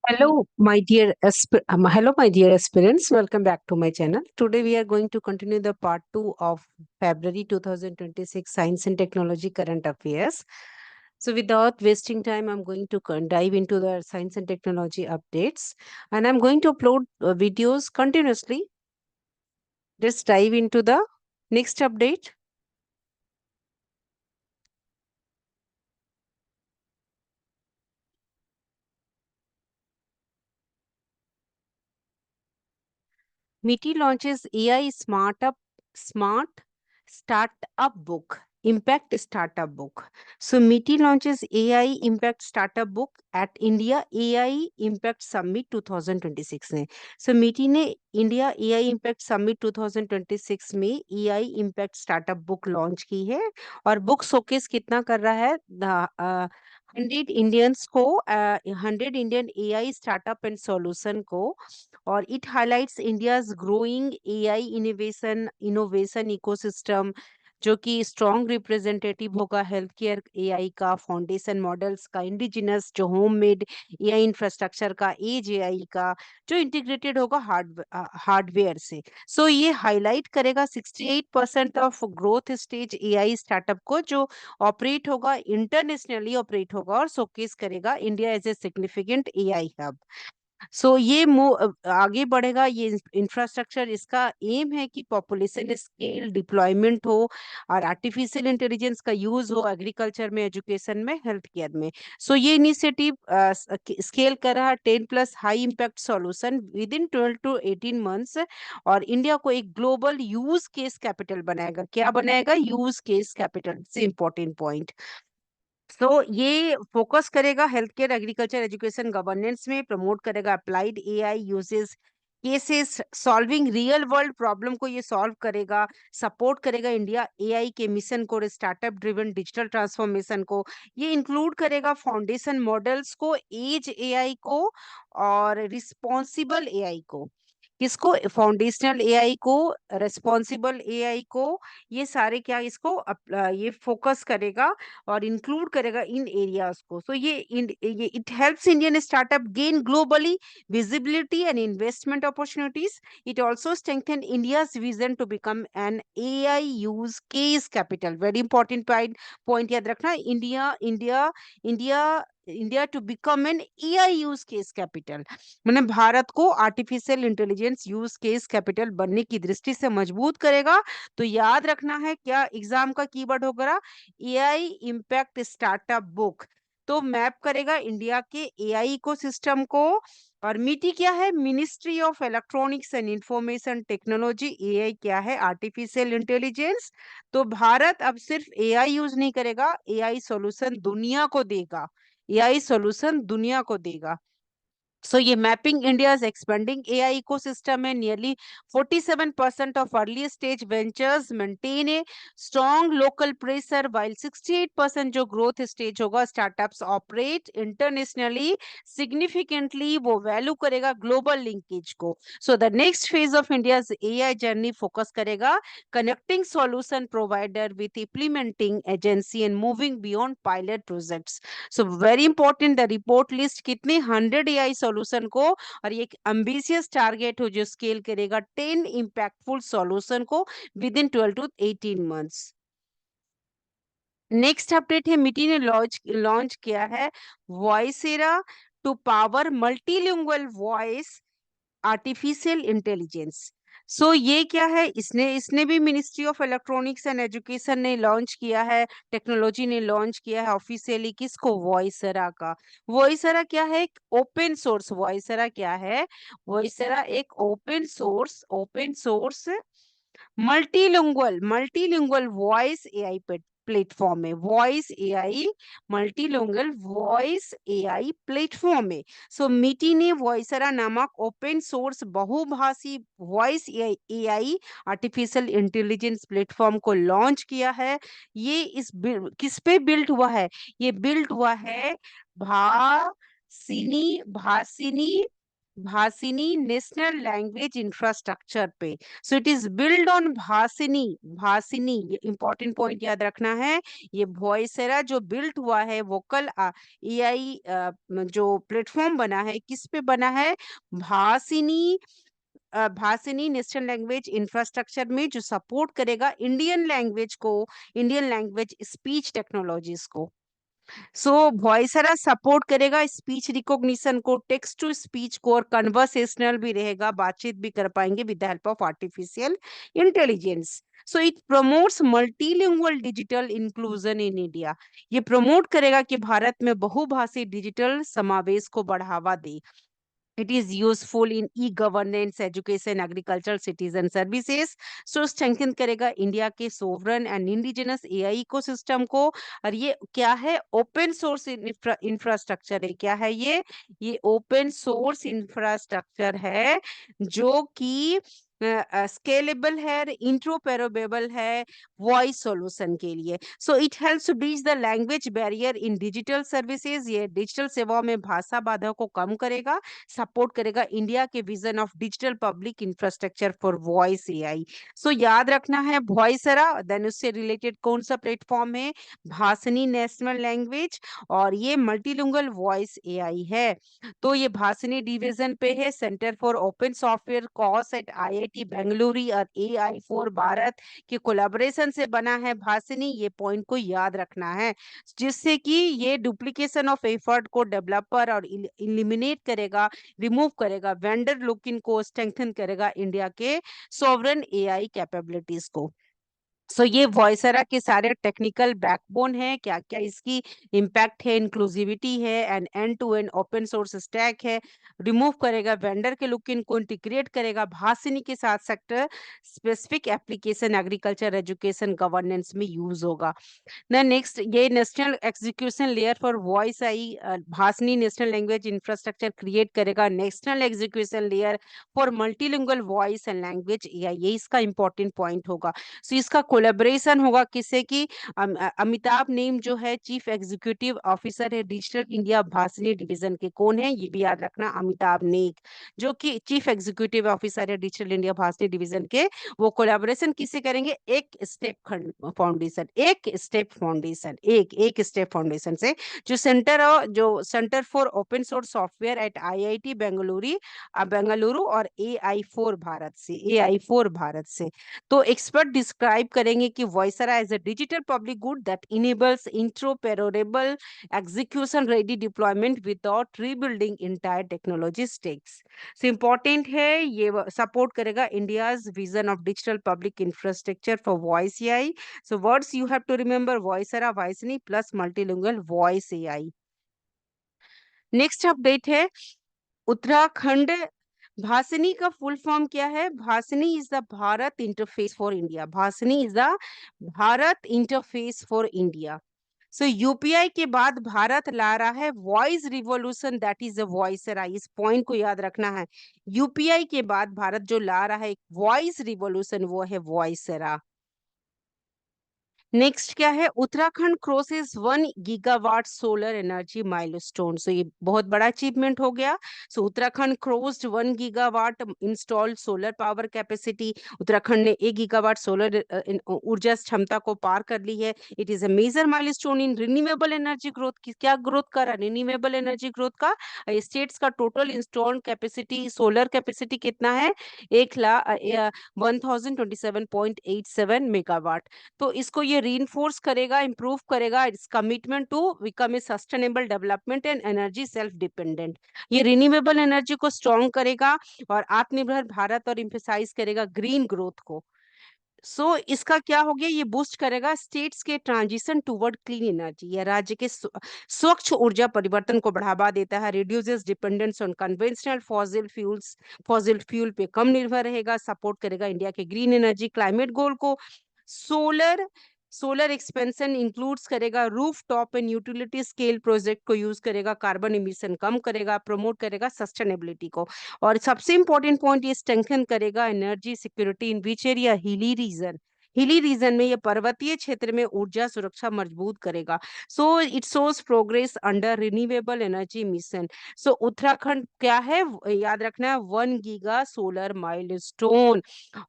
Hello, my dear aspirants. Welcome back to my channel. Today we are going to continue the part 2 of February 2026 Science and Technology Current Affairs. So without wasting time, I'm going to dive into the science and technology updates, and I'm going to upload videos continuously. Let's dive into the next update. MITI launches AI Smart Startup Book, Impact Startup Book. So MITI launches AI Impact Startup Book at India AI Impact Summit 2026 में. So MITI ने India AI Impact Summit 2026 में AI Impact Startup Book launch की है और book showcase कितना कर रहा है 100 Indian AI startup and solution को. और it highlights India's growing AI innovation ecosystem, जो कि स्ट्रॉन्ग रिप्रेजेंटेटिव होगा हेल्थ केयर एआई का, फाउंडेशन मॉडल्स का, इंडिजिनस जो होम मेड एआई इंफ्रास्ट्रक्चर का, एज एआई का, जो इंटीग्रेटेड होगा हार्डवेयर से. सो ये हाईलाइट करेगा 68% of growth stage AI startup को, जो ऑपरेट होगा इंटरनेशनली ऑपरेट होगा और शोकेस करेगा India as a significant AI hub. So ये आगे बढ़ेगा. ये इंफ्रास्ट्रक्चर, इसका एम है कि पॉपुलेशन स्केल डिप्लॉयमेंट हो और आर्टिफिशियल इंटेलिजेंस का यूज हो एग्रीकल्चर में, एजुकेशन में, हेल्थ केयर में. सो ये इनिशिएटिव स्केल कर रहा है 10+ high impact solution with in 12 to 18 months, और इंडिया को एक ग्लोबल यूज केस कैपिटल बनाएगा. क्या बनाएगा? यूज केस कैपिटल से इंपॉर्टेंट पॉइंट. सो ये फोकस करेगा health care, agriculture, education, governance में, प्रमोट करेगा applied AI uses cases, solving real world problem को ये सॉल्व करेगा, सपोर्ट करेगा इंडिया एआई के मिशन को, स्टार्टअप ड्रिवन डिजिटल ट्रांसफॉर्मेशन को. ये इंक्लूड करेगा फाउंडेशन मॉडल्स को, एज एआई को और रिस्पॉन्सिबल एआई को. किसको? फाउंडेशनल एआई को, रेस्पॉन्सिबल एआई को. ये सारे क्या इसको ये फोकस करेगा और इंक्लूड करेगा इन एरियाज को. सो ये it helps Indian startup gain globally visibility and investment opportunities. It also strengthen India's vision to become an AI use case capital. Very important point याद रखना. India India to become an AI use case capital, मतलब भारत को artificial intelligence use case capital बनने की दृष्टि से मजबूत करेगा. तो याद रखना है क्या एग्जाम का कीवर्ड होगा? AI impact startup book. तो मैप करेगा इंडिया के एआई इकोसिस्टम को. और मिटी क्या है? Ministry of electronics and information technology. AI क्या है? Artificial intelligence. तो भारत अब सिर्फ एआई यूज नहीं करेगा, एआई सॉल्यूशन दुनिया को देगा. एआई सॉल्यूशन दुनिया को देगा. So ये mapping India's expanding AI ecosystem है. Nearly 47% of early stage ventures maintain a strong local pressure, while 68% जो growth stage होगा startups operate internationally significantly. वो value करेगा global linkage को. So the next phase of India's AI journey focus करेगा connecting solution provider with implementing agency and moving beyond pilot projects. So very important, the report list कितने 100 AI solution को, और ये एक ambitious target हो जो scale करेगा 10 impactful solution को within 12 to 18 months. Next update है, मिटी ने लॉन्च किया है Voicera to power multilingual voice artificial intelligence. So ये क्या है? इसने इसने भी ministry of electronics and education ने लॉन्च किया है, टेक्नोलॉजी ने लॉन्च किया है ऑफिशियली. किसको? वॉइसरा का. वॉइसरा क्या है? एक ओपन सोर्स. वॉइसरा क्या है? वॉइसरा एक open source multilingual voice AI platform है. Voice AI multilingual voice AI platform है. सो मिटी ने वॉइसरा नामक ओपन सोर्स बहुभाषी voice AI artificial intelligence platform को लॉन्च किया है. ये किस पे बिल्ड हुआ है? ये बिल्ड हुआ है Bhashini Bhashini Bhashini national language infrastructure पे। So it is build on Bhashini. Bhashini, ये इंपॉर्टेंट पॉइंट याद रखना है। ये वॉइसेरा जो बिल्ट हुआ है वोकल एआई जो प्लेटफॉर्म बना है, किस पे बना है? Bhashini. Bhashini national language infrastructure में, जो सपोर्ट करेगा इंडियन लैंग्वेज को, इंडियन लैंग्वेज स्पीच टेक्नोलॉजीज को। सो वॉइसरा सपोर्ट करेगा स्पीच रिकॉग्निशन को, टेक्स्ट टू स्पीच को, और कन्वर्सेशनल भी रहेगा, बातचीत भी कर पाएंगे with the help of artificial intelligence. So it promotes multilingual digital inclusion in India. ये प्रमोट करेगा कि भारत में बहुभाषी डिजिटल समावेश को बढ़ावा दे। It is useful in e-governance, education, agriculture, citizen services. So strengthen करेगा इंडिया के sovereign and indigenous AI ecosystem को। और ये क्या है? ओपन सोर्स इंफ्रास्ट्रक्चर है। क्या है ये ओपन सोर्स इंफ्रास्ट्रक्चर है, जो कि स्केलेबल है, इंट्रोपरेबल है वॉइस सॉल्यूशन के लिए। So it helps to bridge the language barrier in digital services. ये डिजिटल सेवाओं में भाषा बाधा को कम करेगा, सपोर्ट करेगा इंडिया के vision of digital public infrastructure for voice AI. So याद रखना है वॉइसरा, देन उससे रिलेटेड कौन सा प्लेटफॉर्म है? भाषिनी नेशनल लैंग्वेज, और ये मल्टीलिंगुअल वॉइस एआई है। तो ये भाषिनी डिवीजन पे है, centre for open software cos eight IIT Bengaluru और एआई फॉर भारत के कोलैबोरेशन से बना है भाषिनी। ये पॉइंट को याद रखना है, जिससे कि ये डुप्लीकेशन ऑफ एफर्ट को डेवलपर और इलिमिनेट करेगा, रिमूव करेगा, वेंडर लुक इन को स्ट्रेंथन करेगा इंडिया के सॉवरेन एआई कैपेबिलिटीज को। सो ये वॉइसरा के सारे टेक्निकल बैकबोन है, क्या क्या इसकी इम्पैक्ट है? इंक्लूसिविटी है, end end to end open source stack है, रिमूव करेगा वेंडर के लुक इन को, इंटीग्रेट करेगा भाषिनी के साथ, sector specific application agriculture education governance में यूज होगा। नेक्स्ट, ये national execution layer for voice AI Bhashini national language infrastructure create करेगा national execution layer for multilingual voice and language AI. ये इसका इंपॉर्टेंट पॉइंट होगा। सो इसका कोलेबोरेशन होगा किससे कि अमिताभ नेम जो है चीफ एग्जीक्यूटिव ऑफिसर है डिजिटल इंडिया भाषिनी डिवीजन के। कौन है? ये भी याद रखना, अमिताभ नेक, जो कि चीफ एग्जीक्यूटिव ऑफिसर है डिजिटल इंडिया भाषिनी डिवीजन के। वो कोलैबोरेशन किससे करेंगे? एक स्टेप फाउंडेशन, एक स्टेप फाउंडेशन से, जो centre for open source software eight IIT Bengaluru Bengaluru और एआई फोर भारत से। तो एक्सपर्ट डिस्क्राइब करेंगे कि Voicera as a digital public good that enables interoperable execution ready deployment without rebuilding entire technology stacks. So important है, ये support करेगा India's vision of digital public infrastructure for voice AI. So words you have to remember, Voicera, वॉइसनी plus multilingual voice AI. Next update है उत्तराखंड। भाषिनी का full form क्या है? Bhashini is the Bharat interface for India. Bhashini is the Bharat interface for India. So UPI के बाद भारत ला रहा है voice revolution, that is a Voicera. इस पॉइंट को याद रखना है, यूपीआई के बाद भारत जो ला रहा है वॉइस रिवॉल्यूशन, वो है वॉइसरा। नेक्स्ट क्या है? Uttarakhand crosses 1 gigawatt solar energy milestone. So ये बहुत बड़ा अचीवमेंट हो गया। So Uttarakhand crossed 1 gigawatt installed solar power capacity. Uttarakhand ने 1 गीगावाट सोलर ऊर्जा क्षमता को पार कर ली है। It is a major milestone in renewable energy growth की। क्या ग्रोथ का रहा? रिन्यूएबल एनर्जी ग्रोथ का। स्टेट्स का total installed capacity, solar capacity कितना है? 1027.87 मेगावाट। तो इसको ये रीइंफोर्स करेगा, इंप्रूव करेगा its commitment to become a sustainable development and energy self dependent. ये रिन्यूएबल एनर्जी को स्ट्रॉन्ग करेगा और आत्मनिर्भर भारत और इम्फेसाइज करेगा ग्रीन ग्रोथ को। इसका क्या हो गया? ये बूस्ट करेगा स्टेट्स के ट्रांजिशन टुवर्ड क्लीन एनर्जी। यह राज्य के स्वच्छ ऊर्जा परिवर्तन को बढ़ावा देता है, reduces dependence on conventional fossil fuel पे कम निर्भर रहेगा, सपोर्ट करेगा इंडिया के ग्रीन एनर्जी क्लाइमेट गोल को। सोलर सोलर एक्सपेंशन इंक्लूड्स करेगा rooftop and utility scale project को यूज करेगा, कार्बन इमिशन कम करेगा, प्रमोट करेगा सस्टेनेबिलिटी को। और सबसे इंपॉर्टेंट पॉइंट, ये स्ट्रेंथन करेगा energy security in which area? Hilly region. Hilly region में, ये पर्वतीय क्षेत्र में ऊर्जा सुरक्षा मजबूत करेगा। So it shows progress under renewable energy mission. So Uttarakhand क्या है, याद रखना है, 1 गीगा सोलर माइलस्टोन।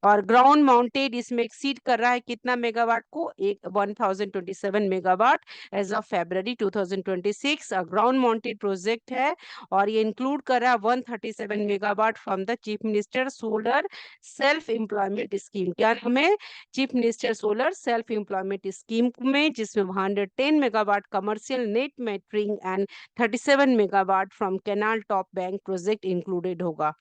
और ग्राउंड माउंटेड इसमें एक्सीड कर रहा है कितना मेगावाट को, एक 1027 megawatt as of February 2026। Ground mounted project है और ये इंक्लूड कर रहा है 137 megawatt from the chief minister solar self employment scheme. क्या नाम है, chief minister solar self employment scheme में, जिसमें 110 megawatt commercial net metering and 37 megawatt from canal top bank project included होगा।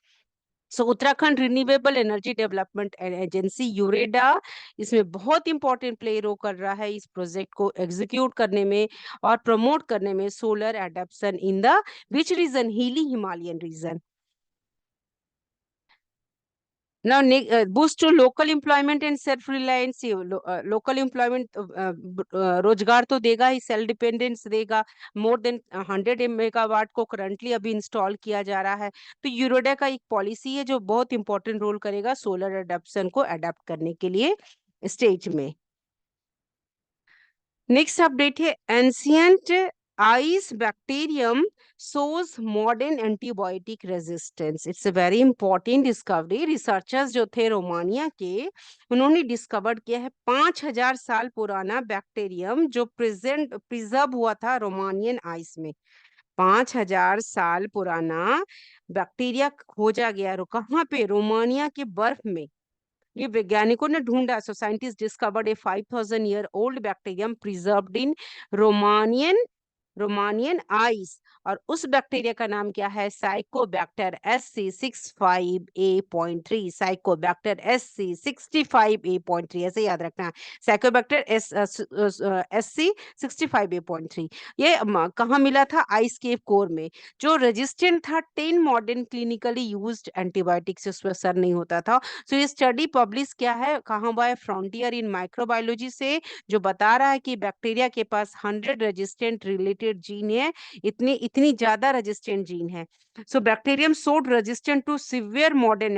सो Uttarakhand renewable energy development agency यूरेडा इसमें बहुत important play रो कर रहा है इस प्रोजेक्ट को एग्जीक्यूट करने में और प्रमोट करने में, solar adoption in the which region, hilly Himalayan region. Now, boost to local employment and self reliance। Local employment, रोजगार तो देगा ही, सेल्फ डिपेंडेंस देगा। मोर देन 100 मेगावाट को करंटली अभी इंस्टॉल किया जा रहा है। तो यूरोडा का एक पॉलिसी है जो बहुत इंपॉर्टेंट रोल करेगा सोलर एडेप्शन को अडेप्ट करने के लिए स्टेज में। नेक्स्ट अपडेट है, ancient ice bacterium shows modern antibiotic resistance. It's a very important discovery. Researchers जो थे रोमानिया के, उन्होंने डिस्कवर किया है 5000 साल पुराना बैक्टीरियम जो प्रिजर्व हुआ था रोमानियन आइस में। 5000 साल पुराना बैक्टीरिया खोजा गया, कहाँ पे, रोमानिया के बर्फ में। ये वैज्ञानिकों ने ढूंढा। सो साइंटिस्ट डिस्कवर्ड ए 5000 ईयर ओल्ड बैक्टीरियम प्रिजर्व्ड इन रोमानियन रोमानियन आइस। और उस बैक्टीरिया का नाम क्या है, साइकोबैक्टर SC65A.3। साइकोबैक्टर SC65A.3, ऐसे याद रखना है, साइकोबैक्टर SC65A.3। ये कहाँ मिला था, आइस केव कोर में। जो रेजिस्टेंट था 10 मॉडर्न क्लिनिकली यूज्ड एंटीबायोटिक से, उस पर असर नहीं होता था। सो ये स्टडी पब्लिश क्या है, कहाँ हुआ है, फ्रंटियर इन माइक्रोबायोलॉजी से, जो बता रहा है कि बैक्टीरिया के पास 100 रेजिस्टेंट रिलेटेड जीन है। इतनी ज्यादा रेजिस्टेंट जीन है। So bacterium showed resistant to several modern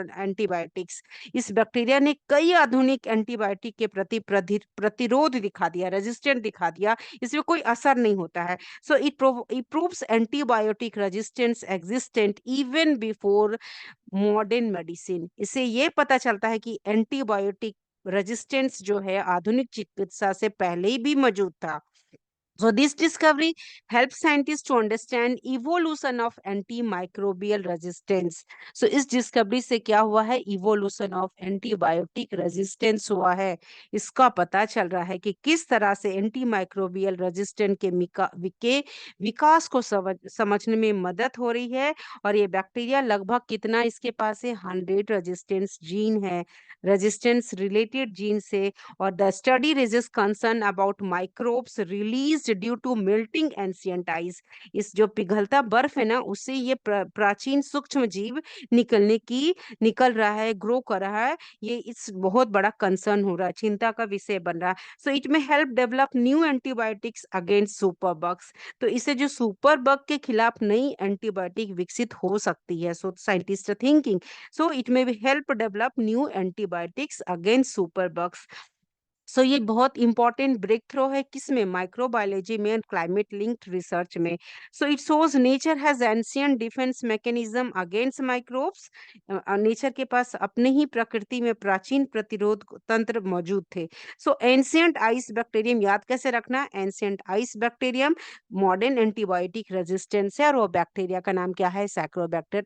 antibiotics. इस बैक्टीरिया ने कई आधुनिक एंटीबायोटिक के प्रति प्रतिरोध दिखा दिया, रेजिस्टेंट दिखा दिया, इसमें कोई असर नहीं होता है। So it proves antibiotic resistance existent even before modern medicine. इससे ये पता चलता है कि एंटीबायोटिक रेजिस्टेंस जो है आधुनिक चिकित्सा से पहले ही भी मौजूद था। So this discovery helps scientists to understand evolution of antimicrobial resistance. So इस discovery से क्या हुआ है, evolution of antibiotic resistance हुआ है। इसका पता चल रहा है कि किस तरह से antimicrobial resistance के विकास को समझने में मदद हो रही है। और ये बैक्टीरिया लगभग कितना इसके पास है, 100 रेजिस्टेंस जीन है, रेजिस्टेंस रिलेटेड जीन से। और the study raises concern about microbes released due to melting ancient ice. इस जो पिघलता बर्फ है ना, उससे ये प्राचीन सूक्ष्म जीव निकल रहा है, ग्रो कर रहा है। ये इस बहुत बड़ा कंसर्न हो रहा है, चिंता का विषय बन रहा है। सो इट में help develop new antibiotics against super bugs. तो इससे जो सुपर बग के खिलाफ नई एंटीबायोटिक विकसित हो सकती है। So scientist thinking, so it में भी help develop new antibiotics against super bugs. So ये बहुत इंपॉर्टेंट ब्रेक थ्रो है, किसमें, माइक्रोबायोलॉजी में एंड क्लाइमेट लिंक्ड रिसर्च में। सो it shows nature has ancient defence mechanism against microbes. Nature के पास अपने ही प्रकृति में प्राचीन प्रतिरोध तंत्र मौजूद थे। सो एंशिएंट आइस बैक्टीरियम याद कैसे रखना, ancient ice bacterium modern antibiotic resistance है, और वो बैक्टीरिया का नाम क्या है, सैक्रोबैक्टर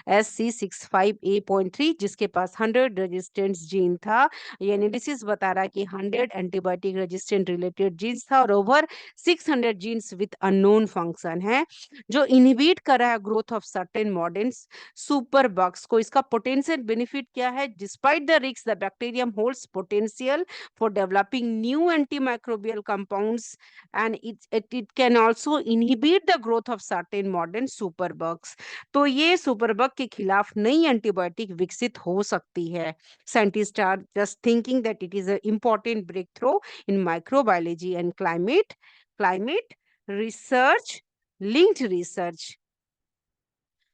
SC65A.3, जिसके पास 100 रेजिस्टेंस जीन था। ये एनालिसिस बता रहा है कि 100 एंटीबायोटिक रेजिस्टेंट रिलेटेड जीन्स था और over 600 genes with unknown function है, जो इनहिबिट कर रहा है growth of certain modern super bugs को। इसका पोटेंशियल बेनिफिट क्या है, despite the risk the bacterium holds potential for developing new antimicrobial compounds and it can also inhibit the growth of certain modern super bugs. तो ये super bug के खिलाफ नई antibiotic विकसित हो सकती है। Scientists are just thinking that it is an important breakthrough in microbiology and climate research, linked research.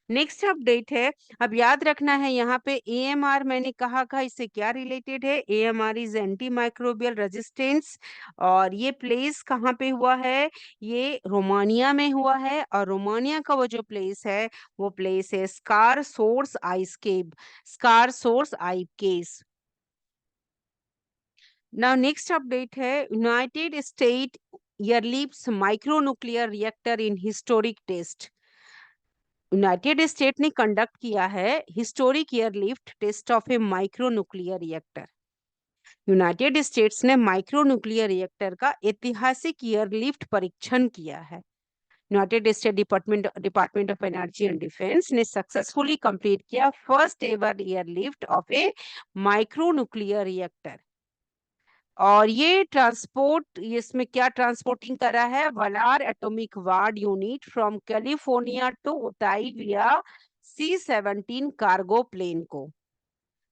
Next update है, अब याद रखना है यहाँ पे एएमआर मैंने कहा था, इससे क्या रिलेटेड है। AMR is anti microbial resistance, और ये प्लेस कहाँ पे हुआ है, ये रोमानिया में हुआ है। और रोमानिया का वो जो प्लेस है, वो प्लेस है Scarisoara ice cave, Scarisoara ice cave. Now next update है, United State airlifts micro nuclear reactor in historic test. United State ने कंडक्ट किया है historic airlift test of a micro nuclear reactor. United States ने micro nuclear reactor का ऐतिहासिक airlift परीक्षण किया है। United State department of energy and defence ने सक्सेसफुली कंप्लीट किया first ever airlift of a micro nuclear reactor. और ये ट्रांसपोर्ट, इसमें क्या ट्रांसपोर्टिंग करा है, Valar atomic Ward unit from California to Utah via C-17 cargo plane को।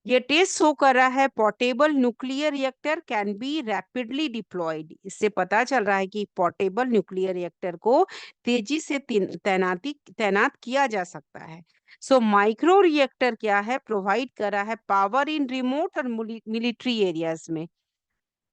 ये टेस्ट शो कर रहा है portable nuclear reactor can be rapidly deployed. इससे पता चल रहा है कि पोर्टेबल न्यूक्लियर रिएक्टर को तेजी से तैनात किया जा सकता है। सो माइक्रो रिएक्टर क्या है, प्रोवाइड कर रहा है पावर इन रिमोट और मिलिट्री एरियाज में।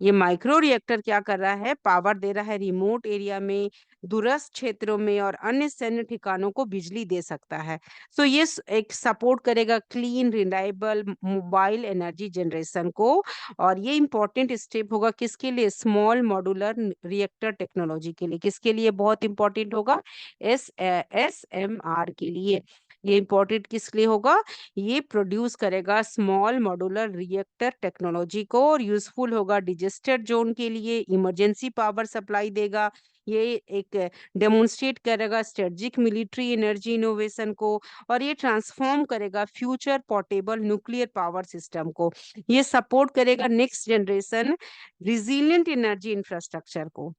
ये माइक्रो रिएक्टर क्या कर रहा है, पावर दे रहा है रिमोट एरिया में, दूरस्थ क्षेत्रों में और अन्य सैन्य ठिकानों को बिजली दे सकता है। सो ये एक सपोर्ट करेगा clean reliable mobile energy generation को। और ये इंपॉर्टेंट स्टेप होगा किसके लिए, स्मॉल मॉड्यूलर रिएक्टर टेक्नोलॉजी के लिए। किसके लिए बहुत इंपॉर्टेंट होगा, SMR के लिए। ये इंपॉर्टेंट किस लिए होगा, ये प्रोड्यूस करेगा स्मॉल मॉड्यूलर रिएक्टर टेक्नोलॉजी को, और यूजफुल होगा डिजास्टर जोन के लिए, इमरजेंसी पावर सप्लाई देगा। ये एक डेमोन्स्ट्रेट करेगा स्ट्रेटजिक मिलिट्री एनर्जी इनोवेशन को, और ये ट्रांसफॉर्म करेगा future portable nuclear power system को। ये सपोर्ट करेगा next generation resilient energy infrastructure को।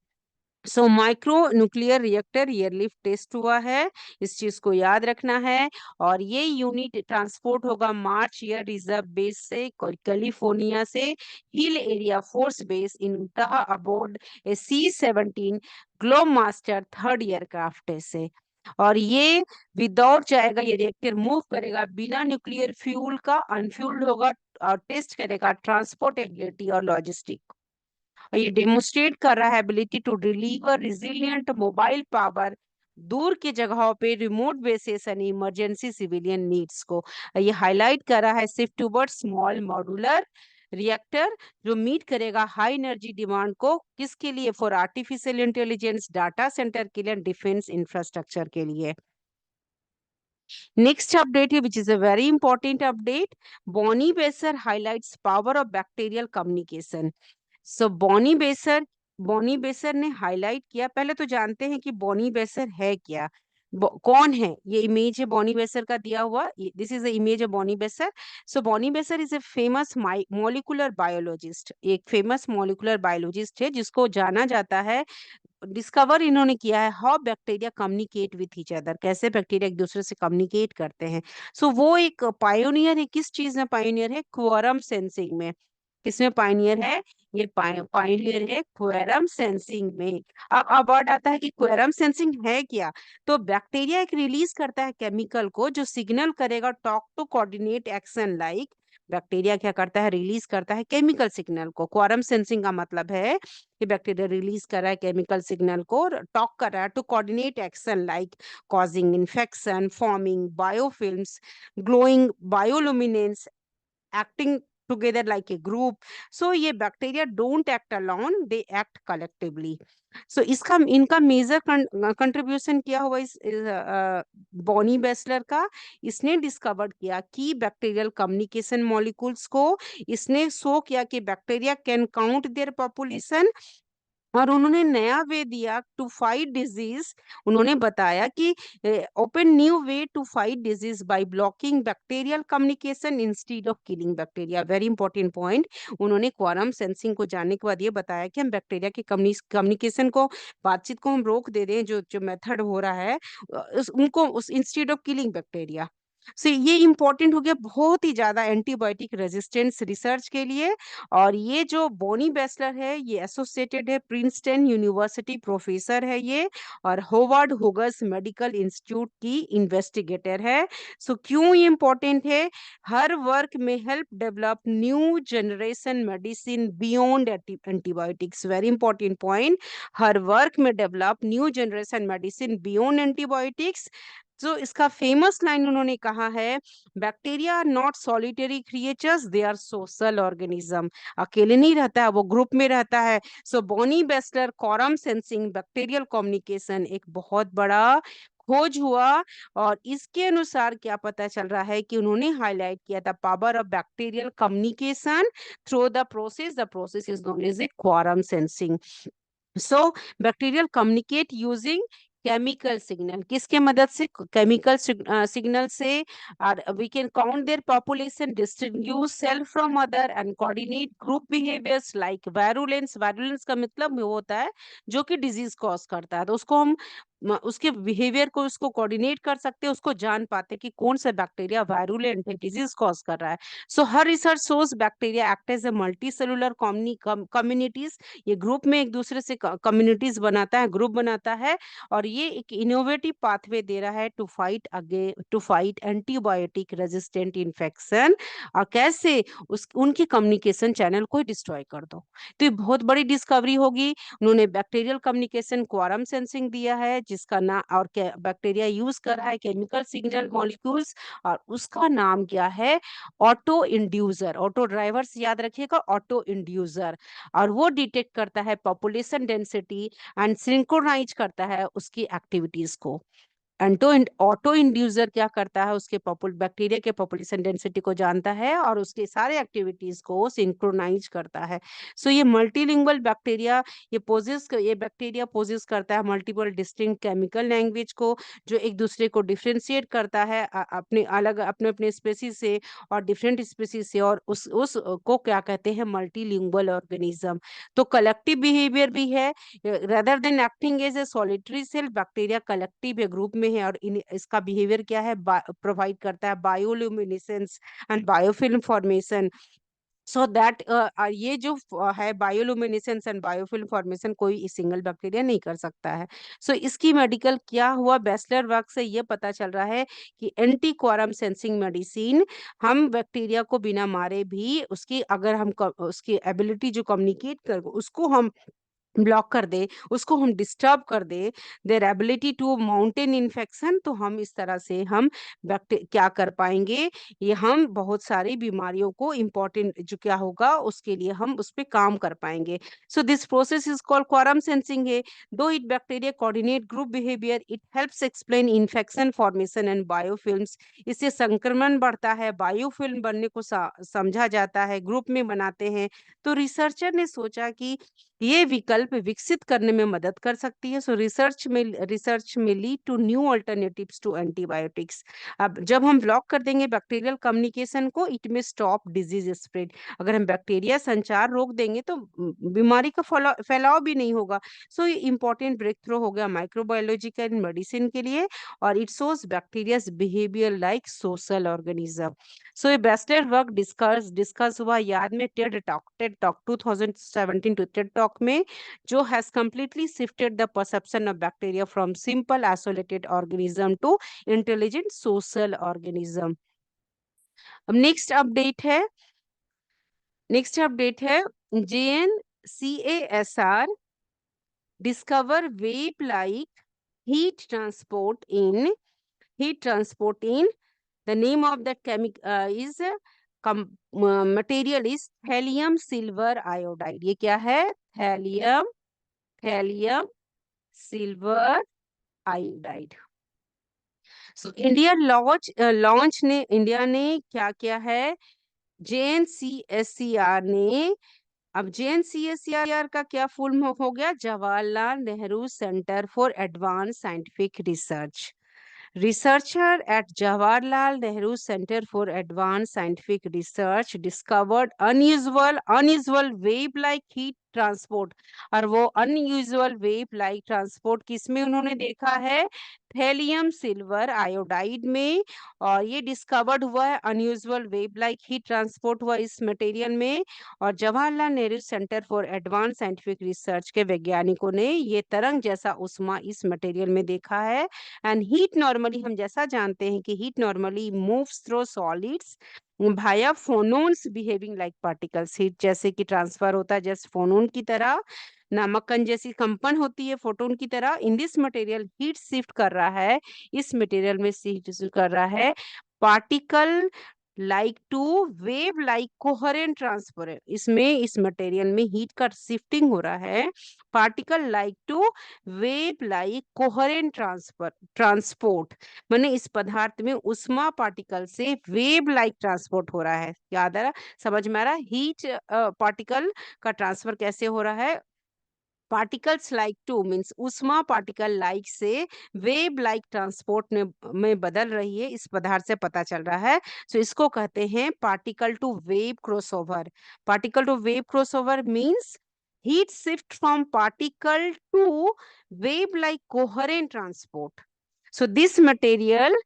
So micro nuclear reactor airlift test हुआ है, इस चीज को याद रखना है। और ये यूनिट ट्रांसपोर्ट होगा मार्च एयर रिजर्व बेस से कैलिफोर्निया से Hill area force base in Utah aboard a C-17 Globemaster third aircraft से। और ये विदाउट जाएगा, ये रिएक्टर मूव करेगा बिना न्यूक्लियर फ्यूल का, अनफ्यूल्ड होगा, और टेस्ट करेगा ट्रांसपोर्टेबिलिटी और लॉजिस्टिक। और ये डेमोन्स्ट्रेट कर रहा है ability to deliver resilient mobile power दूर की जगहों पे, remote bases and emergency civilian needs को। ये हाईलाइट कर रहा है shift toward small modular reactor, जो मीट करेगा हाई एनर्जी डिमांड को, किसके लिए, for artificial intelligence, data center के लिए, डिफेंस इंफ्रास्ट्रक्चर के लिए। Next update here, which is a very important update. Bonnie Besser highlights power of bacterial communication. So Bonnie Bassler ने हाईलाइट किया। पहले तो जानते हैं कि बॉनी बेसर है क्या, कौन है। ये इमेज है बॉनी बेसर का दिया हुआ, this is the image of Bonnie Bassler. So Bonnie Bassler is a famous molecular biologist, एक फेमस मॉलिकुलर बायोलॉजिस्ट है जिसको जाना जाता है, डिस्कवर इन्होंने किया है how bacteria communicate with each other, कैसे बैक्टीरिया एक दूसरे से कम्युनिकेट करते हैं। सो वो एक पायोनियर है, किस चीज में पायोनियर है, क्वारम सेंसिंग में। किसमें पायोनियर है, ये पायोनियर है क्वेरम सेंसिंग में। अब वर्ड आता है कि क्वेरम सेंसिंग है क्या, तो बैक्टीरिया एक रिलीज करता है केमिकल को जो सिग्नल करेगा talk to coordinate action like. Bacteria क्या करता है, रिलीज करता है केमिकल सिग्नल को। क्वारम सेंसिंग का मतलब है कि बैक्टीरिया रिलीज कर रहा है केमिकल सिग्नल को, टॉक कर रहा है to coordinate action like causing infection, forming biofilms, glowing bioluminescence, acting together like a group. So ये bacteria don't act alone, they act collectively. So इसका इनका मेजर कंट्रीब्यूशन क्या हुआ इस बॉनी बेसलर का, इसने डिस्कवर किया कि बैक्टीरियल कम्युनिकेशन मॉलिक्यूल्स को, इसने शो किया कि bacteria can count their population, और उन्होंने नया वे दिया टू फाइट डिजीज। उन्होंने बताया कि open new way to fight disease by blocking bacterial communication instead of killing bacteria. Very important point. उन्होंने क्वारम सेंसिंग को जानने के बाद ये बताया कि हम बैक्टीरिया के कम्युनिकेशन को, बातचीत को हम रोक दे रहे हैं, जो जो मेथड हो रहा है उनको, उस इंस्टीड ऑफ किलिंग बैक्टीरिया। ये इंपॉर्टेंट हो गया बहुत ही ज्यादा एंटीबायोटिक रेजिस्टेंस रिसर्च के लिए। और ये जो बोनी बेसलर है ये एसोसिएटेड है प्रिंसटन यूनिवर्सिटी प्रोफेसर है ये, और होवार्ड होगस मेडिकल इंस्टीट्यूट की इन्वेस्टिगेटर है। क्यों ये इंपॉर्टेंट है? हर वर्क में help develop new generation medicine beyond antibiotics, very important point. Her work में develop new generation medicine beyond antibiotics. जो इसका फेमस लाइन उन्होंने कहा है, bacteria are not solitary creatures, they are social organism. अकेले नहीं रहता है, वो ग्रुप में रहता है। Bonnie Bassler quorum sensing bacterial communication एक बहुत बड़ा खोज हुआ। और इसके अनुसार क्या पता चल रहा है कि उन्होंने हाईलाइट किया था power of bacterial communication through the process is known as a quorum sensing. Bacterial communicate using chemical signal, किसके मदद से? केमिकल सिग्नल से। और we can count their population, distinguish self from other and coordinate group behaviours like virulence. Virulence का मतलब वो होता है जो कि डिजीज कॉज करता है, तो उसको हम उसके बिहेवियर को उसको कोऑर्डिनेट कर सकते हैं, उसको जान पाते हैं कि कौन सा बैक्टीरिया वायरुलेंट है, डिजीज कॉज कर रहा है। Her research shows bacteria act as a multicellular communities. ये ग्रुप में एक दूसरे से कम्युनिटीज बनाता है, ग्रुप बनाता है। और ये एक इनोवेटिव पाथवे दे रहा है to fight antibiotic resistant infection. और कैसे? उनके कम्युनिकेशन चैनल को डिस्ट्रॉय कर दो। तो ये बहुत बड़ी डिस्कवरी होगी। उन्होंने बैक्टीरियल कम्युनिकेशन क्वारम सेंसिंग दिया है, जिसका नाम, और बैक्टीरिया यूज कर रहा है केमिकल सिग्नल मॉलिक्यूल्स, और उसका नाम क्या है? Auto inducer. ऑटो ड्राइवर्स याद रखिएगा, ऑटो इंड्यूसर। और वो डिटेक्ट करता है पॉपुलेशन डेंसिटी एंड सिंक्रोनाइज करता है उसकी एक्टिविटीज को। ऑटो इंड्यूसर क्या करता है? उसके बैक्टीरिया के पॉपुलेशन डेंसिटी को जानता है और उसके सारे एक्टिविटीज को सिंक्रोनाइज करता है। ये मल्टीलिंगुअल बैक्टीरिया, ये बैक्टीरिया पोजेस करता है मल्टीपल डिस्टिंक्ट केमिकल लैंग्वेज को, जो एक दूसरे को डिफरेंशिएट करता है अपने अलग अपने अपने स्पेसीज से और डिफरेंट स्पेसीज से, और उस को क्या कहते हैं? Multilingual organism. तो कलेक्टिव बिहेवियर भी है। Rather than acting as a solitary cell, bacteria collective है, ग्रुप में है, और इसका बिहेवियर क्या है? प्रोवाइड करता है bioluminescence and biofilm formation. That ये जो है बायोल्यूमिनेसेंस एंड बायोफिल्म फॉर्मेशन कोई सिंगल बैक्टीरिया नहीं कर सकता है। इसकी मेडिकल क्या हुआ? बेसलर वर्क से ये पता चल रहा है कि एंटी क्वारम सेंसिंग मेडिसिन हम बैक्टीरिया को बिना मारे भी उसकी, अगर हम उसकी एबिलिटी जो कम्युनिकेट कर उसको हम ब्लॉक कर दे, उसको हम डिस्टर्ब कर दे, their ability to mount an infection, तो हम इस तरह से हम क्या कर पाएंगे? ये हम बहुत सारी बीमारियों को इम्पोर्टेंट जो क्या होगा उसके लिए हम उस पर काम कर पाएंगे। This process is called quorum sensing है। दो it bacteria coordinate group behaviour, it helps explain infection formation and biofilms. इससे संक्रमण बढ़ता है, बायोफिल्म बनने को समझा जाता है, ग्रुप में बनाते हैं। तो रिसर्चर ने सोचा कि ये विकल्प विकसित करने में मदद कर सकती है। रिसर्च में lead to new alternatives to antibiotics. अब जब हम ब्लॉक कर देंगे बैक्टीरियल कम्युनिकेशन को, it may stop disease spread. अगर हम बैक्टीरिया संचार रोक देंगे तो बीमारी का फैलाव भी नहीं होगा। ये इंपॉर्टेंट ब्रेक थ्रू हो गया माइक्रोबायोलॉजिकल मेडिसिन के लिए। और it shows bacteria's behaviour like social organism. ये बेस्टर वर्क डिस्कस हुआ, याद में TED talk 2017 to TED talk में, जो has completely shifted the perception of bacteria from simple isolated organism to intelligent social organism. अब नेक्स्ट अपडेट है JNCASR discover wave like heat transport in the name of that chemical is material is thallium silver iodide। ये क्या है? Thallium silver iodide. India ने क्या किया है? JNCSCR ने, अब JNCSCR का क्या फुल हो गया? Jawaharlal Nehru centre for advance scientific research. Researcher at Jawaharlal Nehru Center for Advanced Scientific Research discovered unusual wave-like heat transport. और वो अनयूजुअल वेव लाइक ट्रांसपोर्ट किसमें उन्होंने देखा है? थैलियम सिल्वर आयोडाइड में। और ये डिस्कवर्ड हुआ है, unusual wave like heat transport हुआ इस मटेरियल में। और Jawaharlal Nehru centre for advance scientific research के वैज्ञानिकों ने ये तरंग जैसा उष्मा इस मटेरियल में देखा है। एंड हीट नॉर्मली, हम जैसा जानते हैं कि heat normally moves through solids भाया phonons behaving like particles. Heat जैसे कि ट्रांसफर होता है जैसे फोनोन की तरह, नामकन जैसी कंपन होती है फोटोन की तरह। In this material heat shift कर रहा है, इस मटेरियल में हीट शिफ्ट कर रहा है particle like to wave like coherent transfer. इसमें इस मटेरियल में हीट का शिफ्टिंग हो रहा है, particle like to wave like coherent transfer transport. माने इस पदार्थ में उष्मा पार्टिकल से वेव लाइक ट्रांसपोर्ट हो रहा है। याद आ रहा, समझ में आ रहा? हीट पार्टिकल का ट्रांसफर कैसे हो रहा है? पार्टिकल्स लाइक टू मीन्स उष्मा पार्टिकल लाइक से वेव लाइक ट्रांसपोर्ट में बदल रही है, इस पदार्थ से पता चल रहा है। सो इसको कहते हैं particle to wave crossover. Particle to wave crossover means heat shift from particle to wave like coherent transport. So this material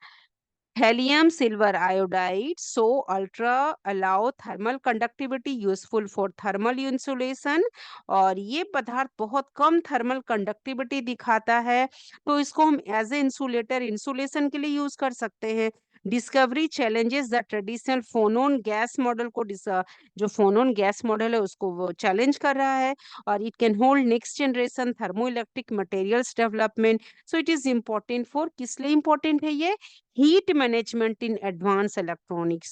Helium silver iodide so ultra allow thermal conductivity useful for thermal insulation। और ये पदार्थ बहुत कम thermal conductivity दिखाता है, तो इसको हम as a insulator insulation के लिए यूज कर सकते हैं। Discovery challenges the traditional phonon gas model को जो फोनोन गैस मॉडल है उसको वो चैलेंज कर रहा है। और it can hold next generation thermo electric materials development. So it is important for, किस लिए इम्पोर्टेंट है ये? heat management in advanced electronics.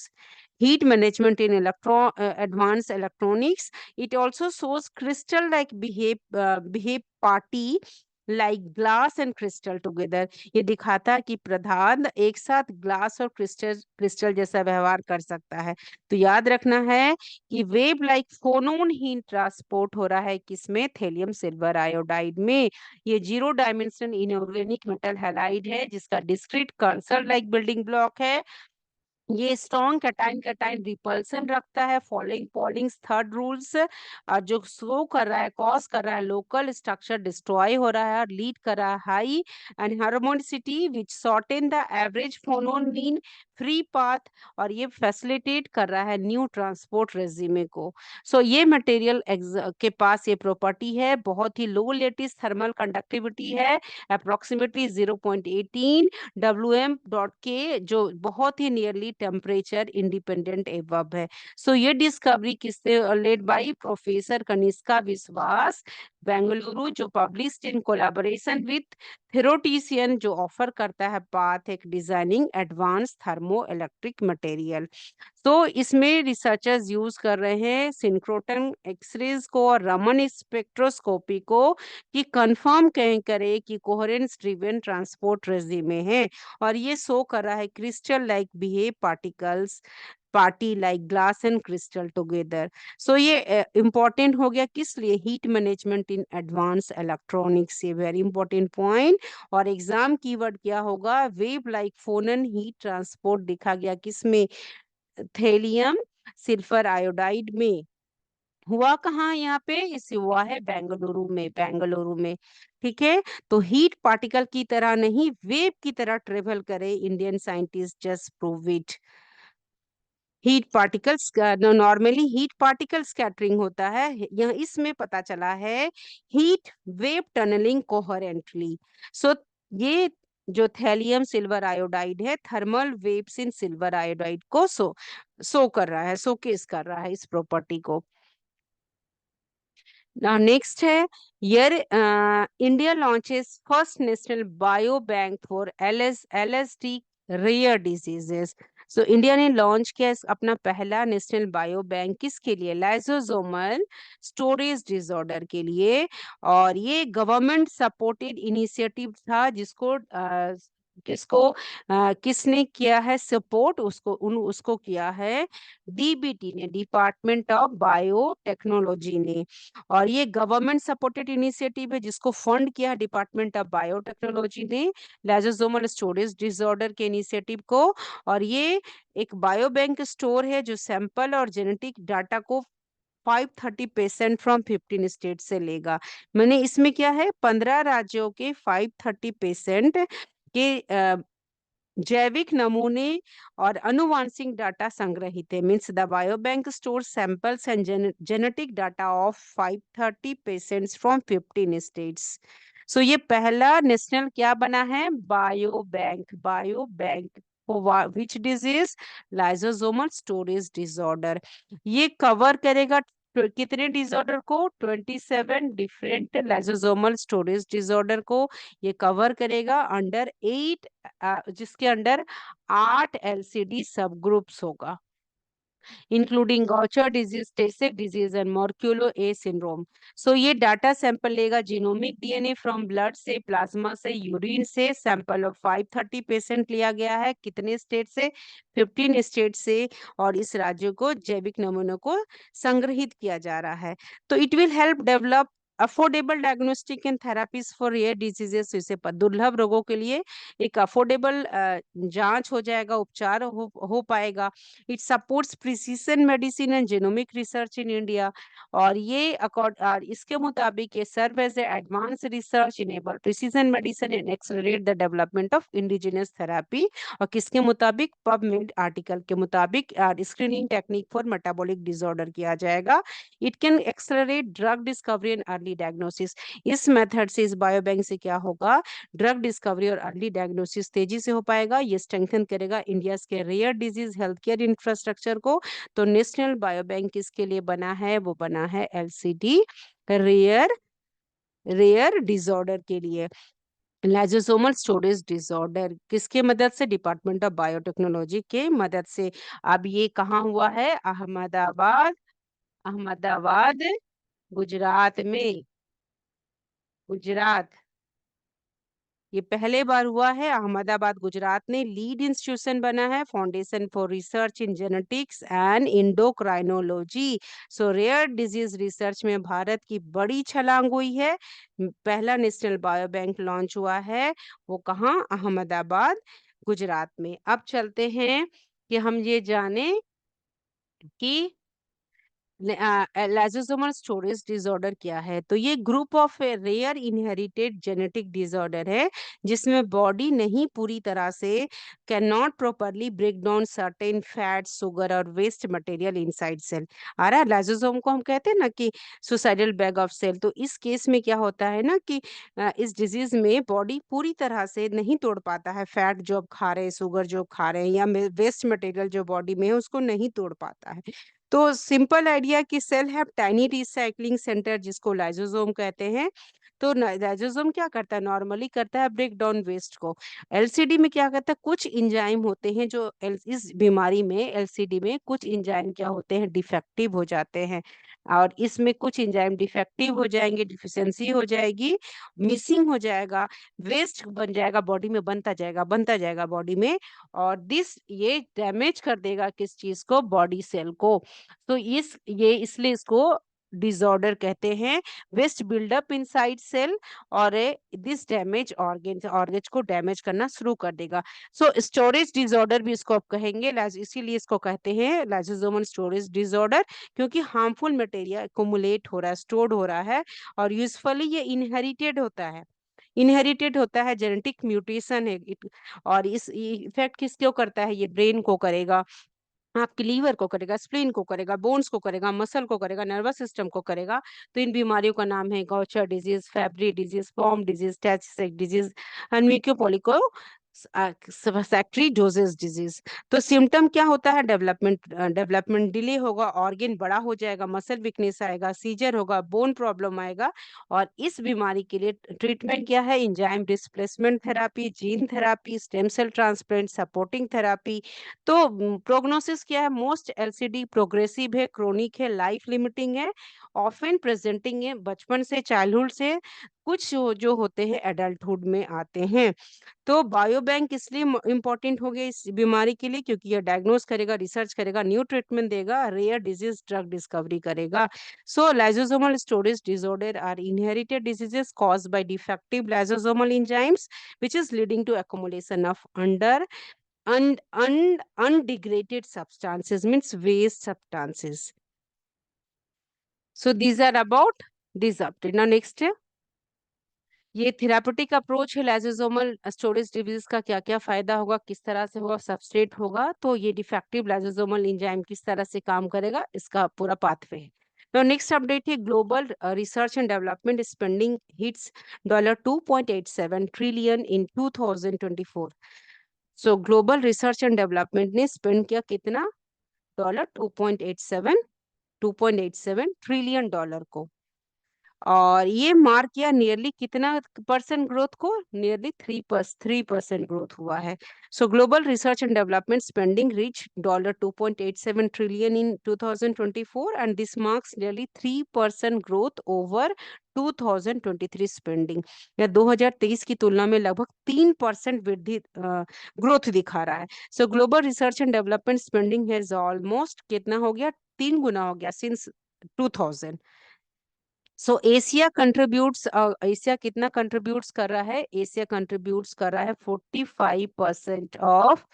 Heat management in advanced electronics. It also shows crystal like behave party like glass and crystal together। ये दिखाता है कि पदार्थ एक साथ ग्लास और क्रिस्टल क्रिस्टल जैसा व्यवहार कर सकता है। तो याद रखना है कि wave like phonon heat transport हो रहा है किसमें? थैलियम सिल्वर आयोडाइड में। ये zero dimension inorganic metal halide है जिसका discrete cursor like building block है। ये स्ट्रॉन्ग कैटाइन कैटाइन रिपल्सन रखता है फॉलोइंग पॉलिंग्स थर्ड रूल्स। जो शो कर रहा है, कॉज कर रहा है लोकल स्ट्रक्चर डिस्ट्रॉय हो रहा है और लीड कर रहा है high and harmonicity which shorten the average phonon mean free path. और ये फैसिलिटेट कर रहा है न्यू ट्रांसपोर्ट रेजिमे को। सो ये मटेरियल के पास ये प्रॉपर्टी है, बहुत ही लो लेटिस थर्मल कंडक्टिविटी है, अप्रोक्सीमेटली 0.18 WM.K, जो बहुत ही नियरली टेम्परेचर इंडिपेंडेंट एवब है। सो ये डिस्कवरी किससे लेड बाय प्रोफेसर कनिष्का विश्वास बेंगलुरु, जो पब्लिश्ड इन कोलैबोरेशन विथ थेरोटिशियन, जो ऑफर करता है पाथ एक designing advance thermo electric material. तो इसमें रिसर्चर्स यूज कर रहे हैं सिंक्रोटन एक्सरेज को और रमन स्पेक्ट्रोस्कोपी को कि कंफर्म कहीं करे कि कोहेरेंस ड्रिवन ट्रांसपोर्ट रेजिम में है। और ये शो कर रहा है crystal like behave particles partly like glass and crystal together. So ये इंपॉर्टेंट हो गया किस लिए? Heat management in advance electronics, ये वेरी इंपॉर्टेंट पॉइंट। और एग्जाम कीवर्ड क्या होगा? Wave like phonon heat transport दिखा गया किसमें? थैलियम सिल्फर आयोडाइड में। हुआ कहाँ यहाँ पे? इसे हुआ है बेंगलुरु में, बेंगलुरु में। ठीक है, तो हीट पार्टिकल की तरह नहीं, वेव की तरह ट्रेवल करे, Indian scientist just prove it. Heat particles normally heat particle scattering होता है, यहाँ इसमें पता चला है हीट वेव टनलिंग कोहेरेंटली। सो ये जो थैलियम सिल्वर आयोडाइड है thermal waves in silver iodide को शो कर रहा है, शोकेस कर रहा है इस प्रॉपर्टी को। Now next है year India launches first national biobank for LSD rare diseases। So India ने लॉन्च किया अपना पहला नेशनल बायो बैंक किसके लिए? लाइसोसोमल स्टोरेज डिसऑर्डर के लिए। और ये गवर्नमेंट सपोर्टेड इनिशिएटिव था जिसको किसको किसने किया है सपोर्ट? उसको किया है डीबीटी ने, डिपार्टमेंट ऑफ बायोटेक्नोलॉजी ने। और ये गवर्नमेंट सपोर्टेड इनिशिएटिव है जिसको फंड किया है डिपार्टमेंट ऑफ बायोटेक्नोलॉजी ने, लाइसोसोमल स्टोरेज डिसऑर्डर के इनिशिएटिव को। और ये एक बायोबैंक स्टोर है जो सैंपल और जेनेटिक डाटा को 530% फ्रॉम 15 स्टेट से लेगा। मैंने इसमें क्या है, 15 राज्यों के 530% के जैविक नमूने और अनुवांशिक डाटा संग्रहित है। Means the biobank store samples and genetic data of 530 from 15 states. So ये पहला नेशनल क्या बना है, biobank. Biobank which disease, lysosomal storage disorder. ये कवर करेगा कितने डिसऑर्डर को, 27 डिफरेंट लाइसोसोमल स्टोरेज डिसऑर्डर को ये कवर करेगा अंडर 8, जिसके under 8 LCD subgroups, including Gaucher disease, Tay Sachs disease and Morquio A syndrome. So ये डाटा सैंपल लेगा जीनोमिक डीएनए फ्रॉम ब्लड से, प्लाज्मा से, यूरिन से। सैंपल ऑफ 530% लिया गया है, कितने स्टेट से, 15 स्टेट से। और इस राज्य को जैविक नमूनों को संग्रहित किया जा रहा है। तो it will help develop affordable diagnostic and therapies for rare diseases. इसे दुर्लभ रोगों के लिए एक अफोर्डेबल जांच हो जाएगा, उपचार हो पाएगा। It supports precision medicine and genomic research in India. और ये और इसके मुताबिक ये serve as advance research, enable precision medicine and accelerate the development of indigenous therapy. और किसके मुताबिक, पबमेड आर्टिकल के मुताबिक screening technique for metabolic disorder किया जाएगा। It can accelerate drug discovery and early diagnosis. इस मेथड से, इस बायोबैंक से क्या होगा, ड्रग डिस्कवरी और अर्ली डायग्नोसिस तेजी से हो पाएगा। ये स्ट्रेंथन करेगा इंडिया के rare disease health care infrastructure को। तो नेशनल बायोबैंक किसके लिए बना है, वो बना है एलसीडी रेयर रेयर डिसऑर्डर के लिए। लाइसोसोमल स्टोरेज डिसऑर्डर किसके मदद से, डिपार्टमेंट ऑफ बायोटेक्नोलॉजी के मदद से। अब ये कहाँ हुआ है, अहमदाबाद, अहमदाबाद गुजरात में, गुजरात। ये पहले बार हुआ है, अहमदाबाद गुजरात ने लीड इंस्टीट्यूशन बना है, foundation for research in genetics and endocrinology. So rare disease research में भारत की बड़ी छलांग हुई है। पहला नेशनल बायोबैंक लॉन्च हुआ है, वो कहाँ, अहमदाबाद गुजरात में। अब चलते हैं कि हम ये जाने कि लाइसोसोमल स्टोरेज डिसऑर्डर क्या है। तो ये group of rare inherited genetic disorder है, जिसमें बॉडी नहीं पूरी तरह से can not properly break down certain fat, sugar और वेस्ट मटेरियल इनसाइड सेल। आ रहा है, लाइसोसोम को हम कहते हैं ना कि सुसाइडल बैग ऑफ सेल। तो इस केस में क्या होता है ना कि इस डिजीज में बॉडी पूरी तरह से नहीं तोड़ पाता है, फैट जो आप खा रहे हैं, शुगर जो खा रहे हैं, या वेस्ट मटेरियल जो बॉडी में है उसको नहीं तोड़ पाता है। तो सिंपल आइडिया कि cell have tiny recycling centre, जिसको लाइसोसोम कहते हैं। तो लाइसोसोम क्या करता है, नॉर्मली करता है ब्रेक डाउन वेस्ट को। एलसीडी में क्या करता है, कुछ इंजाइम होते हैं जो इस बीमारी में, एलसीडी में कुछ इंजाइम क्या होते हैं, डिफेक्टिव हो जाते हैं। और इसमें कुछ इंजाइम डिफेक्टिव हो जाएंगे, डिफिशियंसी हो जाएगी, मिसिंग हो जाएगा, वेस्ट बन जाएगा, बॉडी में बनता जाएगा बॉडी में। और ये डैमेज कर देगा किस चीज को, बॉडी सेल को। तो ये इसलिए इसको डिसऑर्डर कहते हैं, वेस्ट बिल्डअप इनसाइड सेल। और दिस डैमेज ऑर्गेन्स को डैमेज करना शुरू कर देगा। सो स्टोरेज डिसऑर्डर भी इसको आप कहेंगे, इसीलिए इसको कहते हैं लाइसोसोमल स्टोरेज डिसऑर्डर, क्योंकि हार्मफुल मटेरियल एक्युमुलेट हो रहा है, स्टोर्ड हो रहा है। और यूजुअली ये इनहेरिटेड होता है, जेनेटिक म्यूटेशन है। और इस इफेक्ट किसको करता है, ये ब्रेन को करेगा, आपके लीवर को करेगा, स्प्लीन को करेगा, बोन्स को करेगा, मसल को करेगा, नर्वस सिस्टम को करेगा। तो इन बीमारियों का नाम है Gaucher disease, Fabry disease, Pompe disease, Tay Sachs disease and mucopolysaccharidoses disease. तो सिम्टम क्या होता है, डेवलपमेंट डिले होगा, ऑर्गन बड़ा हो जाएगा, मसल वीकनेस आएगा, सीजर होगा, बोन प्रॉब्लम आएगा। और इस बीमारी के लिए ट्रीटमेंट क्या है, enzyme displacement therapy, gene therapy, stem cell transplant, supporting therapy. तो प्रोग्नोसिस क्या है, मोस्ट एलसीडी प्रोग्रेसिव है, क्रोनिक है, लाइफ लिमिटिंग है, ऑफन प्रेजेंटिंग है बचपन से, चाइल्डहुड से, कुछ जो होते हैं एडल्टहुड में आते हैं। तो बायोबैंक इसलिए इंपॉर्टेंट हो गया इस बीमारी के लिए, क्योंकि ये डायग्नोस करेगा, रिसर्च करेगा, न्यू ट्रीटमेंट देगा, रेयर डिजीज ड्रग डिस्कवरी करेगा। So lysosomal storage disorder are inherited diseases caused by defective lysosomal enzymes which is leading to accumulation of undegraded substances, means waste substances. So these are about disrupted. Now next, ये therapeutic approach है lysosomal storage disease का, क्या क्या फायदा होगा, किस तरह से होगा, सबस्ट्रेट होगा, तो ये डिफेक्टिव लाइसोसोमल एंजाइम किस तरह से काम करेगा, इसका पूरा पाथवे है। तो नेक्स्ट अपडेट है global research and development spending hits $2.87 trillion in 2024। So global research and development ने स्पेंड किया कितना, डॉलर 2.87 ट्रिलियन डॉलर को, और ये मार्क किया नियरली कितना परसेंट ग्रोथ को, नियरली 3% ग्रोथ हुआ है। सो global research and development spending reach $2.87 trillion in 2024 and this marks nearly 3% growth over 2023 spending, या 2023 की तुलना में लगभग 3% वृद्धि ग्रोथ दिखा रहा है। सो global research and development spending has almost कितना हो गया, 3 गुना हो गया सिंस 2000। सो एशिया कंट्रीब्यूट्स, एशिया कितना कंट्रीब्यूट्स कर रहा है, एशिया कंट्रीब्यूट्स कर रहा है 45% of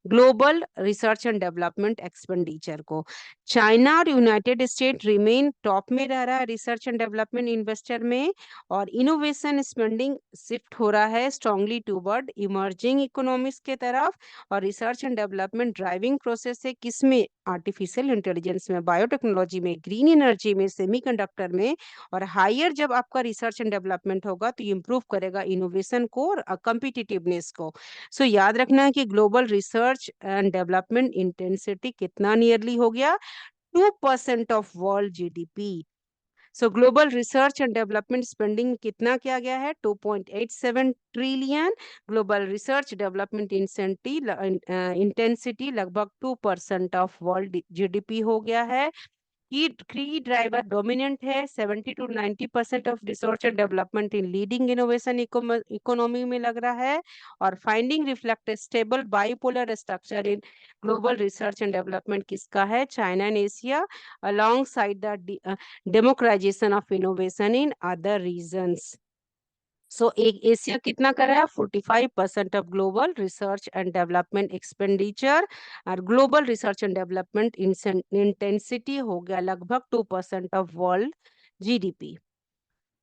global research and development expenditure को। चाइना और यूनाइटेड स्टेट रिमेन टॉप में रह रहा है रिसर्च एंड डेवलपमेंट इन्वेस्टर में, और इनोवेशन स्पेंडिंग शिफ्ट हो रहा है स्ट्रांगली टूवर्ड इमर्जिंग इकोनॉमिक्स के तरफ, और research and development driving process है किसमें, आर्टिफिशियल इंटेलिजेंस में, बायोटेक्नोलॉजी में, ग्रीन एनर्जी में, सेमीकंडक्टर में, और हायर जब आपका रिसर्च एंड डेवलपमेंट होगा तो इम्प्रूव करेगा इनोवेशन को और कम्पिटिटिवनेस को। सो याद रखना है कि global research and development intensity कितना नियरली हो गया, 2% of world GDP. So global research and development spending कितना किया गया है, 2.87 trillion. Global research development intensity लगभग 2% ऑफ वर्ल्ड जीडीपी हो गया है। की ड्राइवर डोमिनेंट है, 70 to 90% of research and development in leading innovation economy में लग रहा है, और finding reflect stable bipolar structure in global research and development किसका है, China and Asia, alongside the democratization of innovation in other regions. So एक Asia कितना कर रहा है, 45% of global research and development expenditure, और global research and development intensity हो गया लगभग 2% of world GDP.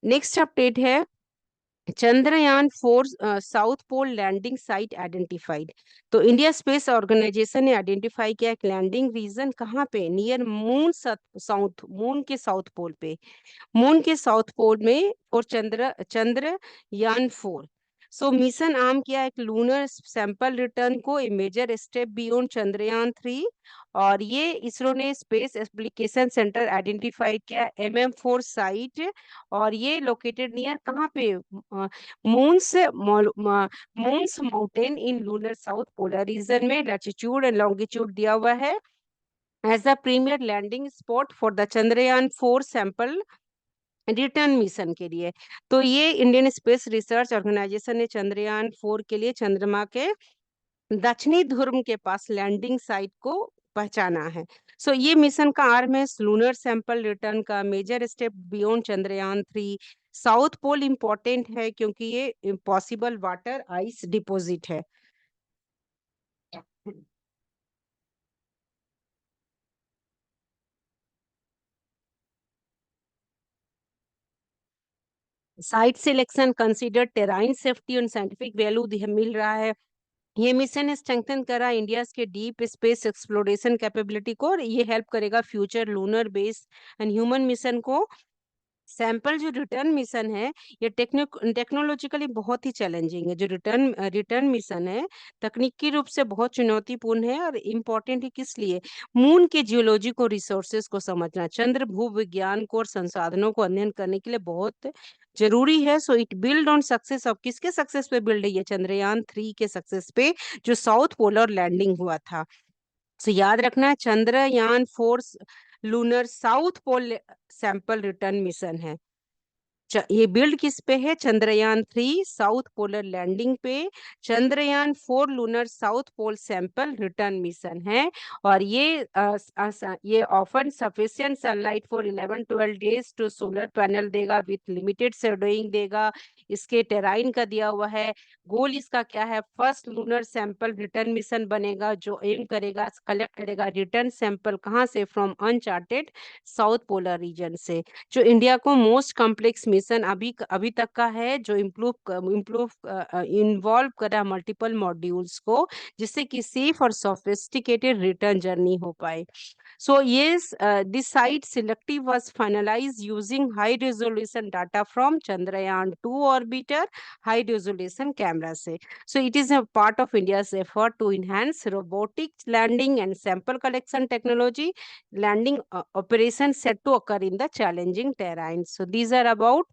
Next update है Chandrayaan 4 south pole landing site identified. तो इंडिया स्पेस ऑर्गेनाइजेशन ने आइडेंटिफाई किया एक लैंडिंग रीजन कहाँ पे, नियर मून साउथ, मून के साउथ पोल पे, मून के साउथ पोल में, और चंद्रयान 4। सो मिशन आर्म किया एक लूनर सैंपल रिटर्न को, ए मेजर स्टेप बियॉन्ड चंद्रयान 3, और ये इसरो ने स्पेस एप्लीकेशन सेंटर आइडेंटिफाई किया MM4 साइट, और ये लोकेटेड नियर कहाँ पे, moon's moon's mountain in lunar south polar region में, लैटिट्यूड एंड लॉन्गिट्यूड दिया हुआ है as a premier landing spot for the Chandrayaan 4 sample return mission के लिए। तो ये इंडियन स्पेस रिसर्च ऑर्गेनाइजेशन ने चंद्रयान 4 के लिए चंद्रमा के दक्षिणी ध्रुव के पास लैंडिंग साइट को पहचाना है। सो ये मिशन का आर्म है लूनर सैंपल रिटर्न का, major step beyond Chandrayaan 3। South pole important है क्योंकि ये पॉसिबल वाटर आइस डिपॉजिट है। Site selection consider terrain safety और साइंटिफिक वैल्यू मिल रहा है। ये मिशन स्ट्रेंथन करा इंडिया के डीप स्पेस एक्सप्लोरेशन कैपेबिलिटी को, और ये हेल्प करेगा future lunar base and human mission को। सैंपल जो रिटर्न मिशन है ये टेक्नोलॉजिकली बहुत ही चैलेंजिंग है। जो रिटर्न रिटर्न मिशन है तकनीकी रूप से बहुत चुनौतीपूर्ण है, और इम्पोर्टेंट है किस लिए, मून के जियोलॉजी को, रिसोर्सेज को समझना, चंद्र भू विज्ञान को और संसाधनों को अध्ययन करने के लिए बहुत जरूरी है। So it build on success of, किसके सक्सेस पे बिल्ड है ये, चंद्रयान 3 के सक्सेस पे, जो साउथ पोलर लैंडिंग हुआ था। सो याद रखना है Chandrayaan 4 lunar south pole sample return mission है। ये बिल्ड किस पे है? चंद्रयान 3 साउथ पोलर लैंडिंग पे, Chandrayaan 4 lunar south pole sample return mission है। और ये offer sufficient sunlight for 11-12 days to solar panel देगा, विथ लिमिटेड शेडोइंग देगा। इसके टेराइन का दिया हुआ है। गोल इसका क्या है? First lunar sample return mission बनेगा, जो एम करेगा, कलेक्ट करेगा रिटर्न सैंपल कहाँ से? From uncharted south polar reason से। जो इंडिया को मोस्ट कॉम्प्लेक्स मिशन अभी अभी तक का है, जो इम्प्रूव इन्वॉल्व कर रहा है मल्टीपल मॉड्यूल्स को, जिससे कि सेफ और सोफिस्टिकेटेड रिटर्न जर्नी हो पाए। So yes, this site selective was finalized using high resolution data from Chandrayaan 2 orbiter high resolution camera से. So it is a part of India's effort to enhance robotic landing and sample collection technology. Landing operation set to occur in the challenging terrain. So these are about